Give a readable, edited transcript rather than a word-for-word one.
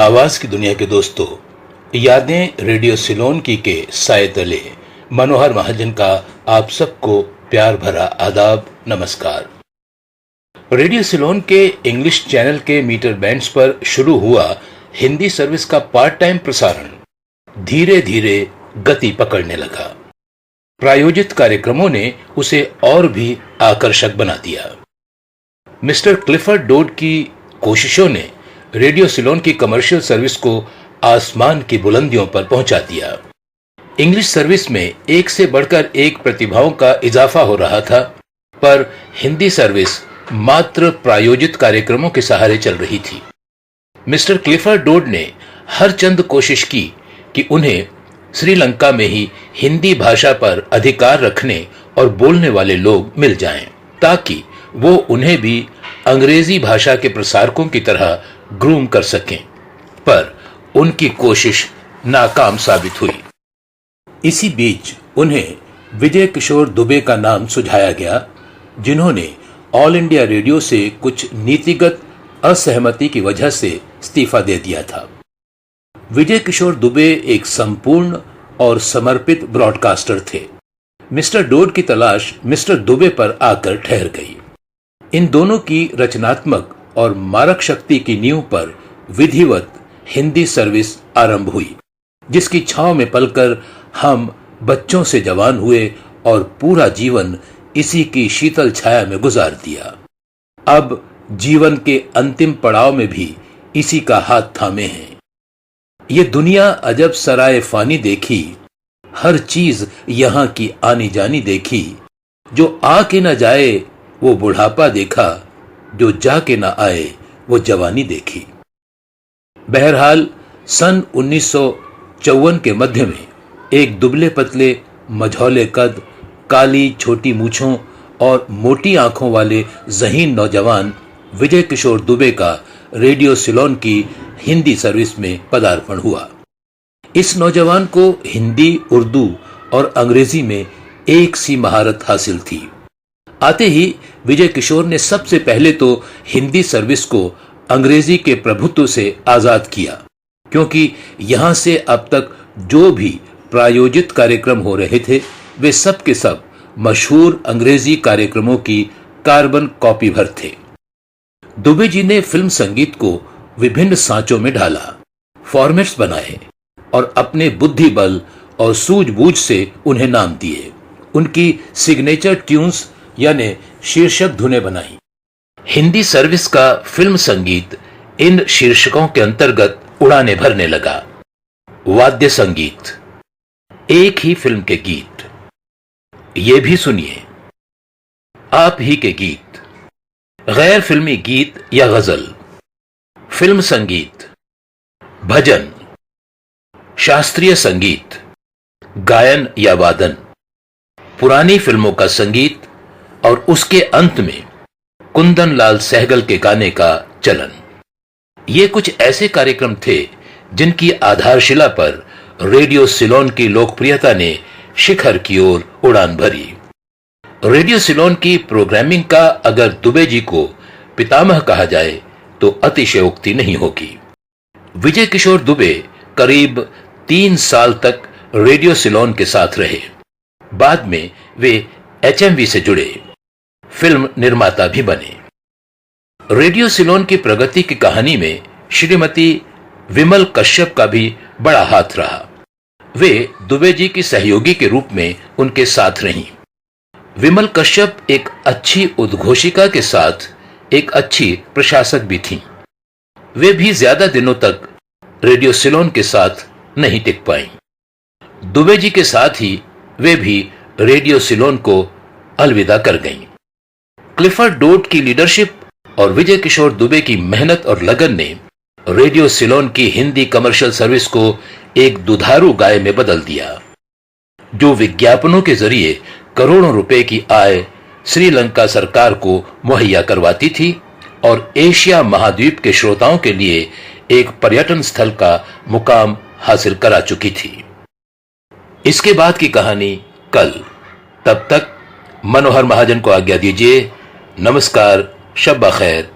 आवाज की दुनिया के दोस्तों, यादें रेडियो सिलोन की के साए तले मनोहर महाजन का आप सबको प्यार भरा आदाब, नमस्कार। रेडियो सिलोन के इंग्लिश चैनल के मीटर बैंड्स पर शुरू हुआ हिंदी सर्विस का पार्ट टाइम प्रसारण धीरे धीरे गति पकड़ने लगा। प्रायोजित कार्यक्रमों ने उसे और भी आकर्षक बना दिया। मिस्टर क्लिफर्ड डोड की कोशिशों ने रेडियो सिलोन की कमर्शियल सर्विस को आसमान की बुलंदियों पर पहुंचा दिया। इंग्लिश सर्विस में एक से बढ़कर एक प्रतिभाओं का इजाफा हो रहा था, पर हिंदी सर्विस मात्र प्रायोजित कार्यक्रमों के सहारे चल रही थी। मिस्टर क्लिफर्ड डोड ने हर चंद कोशिश की कि उन्हें श्रीलंका में ही हिंदी भाषा पर अधिकार रखने और बोलने वाले लोग मिल जाएं, ताकि वो उन्हें भी अंग्रेजी भाषा के प्रसारकों की तरह ग्रूम कर सकें, पर उनकी कोशिश नाकाम साबित हुई। इसी बीच उन्हें विजय किशोर दुबे का नाम सुझाया गया, जिन्होंने ऑल इंडिया रेडियो से कुछ नीतिगत असहमति की वजह से इस्तीफा दे दिया था। विजय किशोर दुबे एक संपूर्ण और समर्पित ब्रॉडकास्टर थे। मिस्टर डोड की तलाश मिस्टर दुबे पर आकर ठहर गई। इन दोनों की रचनात्मक और मारक शक्ति की नींव पर विधिवत हिंदी सर्विस आरंभ हुई, जिसकी छांव में पलकर हम बच्चों से जवान हुए और पूरा जीवन इसी की शीतल छाया में गुजार दिया। अब जीवन के अंतिम पड़ाव में भी इसी का हाथ थामे हैं। ये दुनिया अजब सराय फानी देखी, हर चीज यहां की आनी जानी देखी। जो आके न जाए वो बुढ़ापा देखा, जो जाके न आए वो जवानी देखी। बहरहाल सन 1954 के मध्य में एक दुबले पतले, मझौले कद, काली छोटी मूछों और मोटी आंखों वाले ज़हीन नौजवान विजय किशोर दुबे का रेडियो सिलोन की हिंदी सर्विस में पदार्पण हुआ। इस नौजवान को हिंदी, उर्दू और अंग्रेजी में एक सी महारत हासिल थी। आते ही विजय किशोर ने सबसे पहले तो हिंदी सर्विस को अंग्रेजी के प्रभुत्व से आजाद किया, क्योंकि यहां से अब तक जो भी प्रायोजित कार्यक्रम हो रहे थे वे सब के सब मशहूर अंग्रेजी कार्यक्रमों की कार्बन कॉपी भर थे। दुबे जी ने फिल्म संगीत को विभिन्न सांचों में ढाला, फॉर्मेट्स बनाए और अपने बुद्धि बल और सूझबूझ से उन्हें नाम दिए। उनकी सिग्नेचर ट्यून्स यानी शीर्षक धुनें बनाई। हिंदी सर्विस का फिल्म संगीत इन शीर्षकों के अंतर्गत उड़ाने भरने लगा। वाद्य संगीत, एक ही फिल्म के गीत, ये भी सुनिए, आप ही के गीत, गैर फिल्मी गीत या गजल, फिल्म संगीत, भजन, शास्त्रीय संगीत, गायन या वादन, पुरानी फिल्मों का संगीत और उसके अंत में कुंदन लाल सहगल के गाने का चलन। ये कुछ ऐसे कार्यक्रम थे जिनकी आधारशिला पर रेडियो सिलोन की लोकप्रियता ने शिखर की ओर उड़ान भरी। रेडियो सिलोन की प्रोग्रामिंग का अगर दुबे जी को पितामह कहा जाए तो अतिशयोक्ति नहीं होगी। विजय किशोर दुबे करीब 3 साल तक रेडियो सिलोन के साथ रहे। बाद में वे HMV से जुड़े, फिल्म निर्माता भी बने। रेडियो सिलोन की प्रगति की कहानी में श्रीमती विमल कश्यप का भी बड़ा हाथ रहा। वे दुबे जी की सहयोगी के रूप में उनके साथ रहीं। विमल कश्यप एक अच्छी उद्घोषिका के साथ एक अच्छी प्रशासक भी थीं। वे भी ज्यादा दिनों तक रेडियो सिलोन के साथ नहीं टिक पाईं। दुबे जी के साथ ही वे भी रेडियो सिलोन को अलविदा कर गईं। क्लिफर्ड डोड की लीडरशिप और विजय किशोर दुबे की मेहनत और लगन ने रेडियो सिलोन की हिंदी कमर्शियल सर्विस को एक दुधारू गाय में बदल दिया, जो विज्ञापनों के जरिए करोड़ों रुपए की आय श्रीलंका सरकार को मुहैया करवाती थी और एशिया महाद्वीप के श्रोताओं के लिए एक पर्यटन स्थल का मुकाम हासिल करा चुकी थी। इसके बाद की कहानी कल। तब तक मनोहर महाजन को आज्ञा दीजिए। नमस्कार, शब्बा खैर।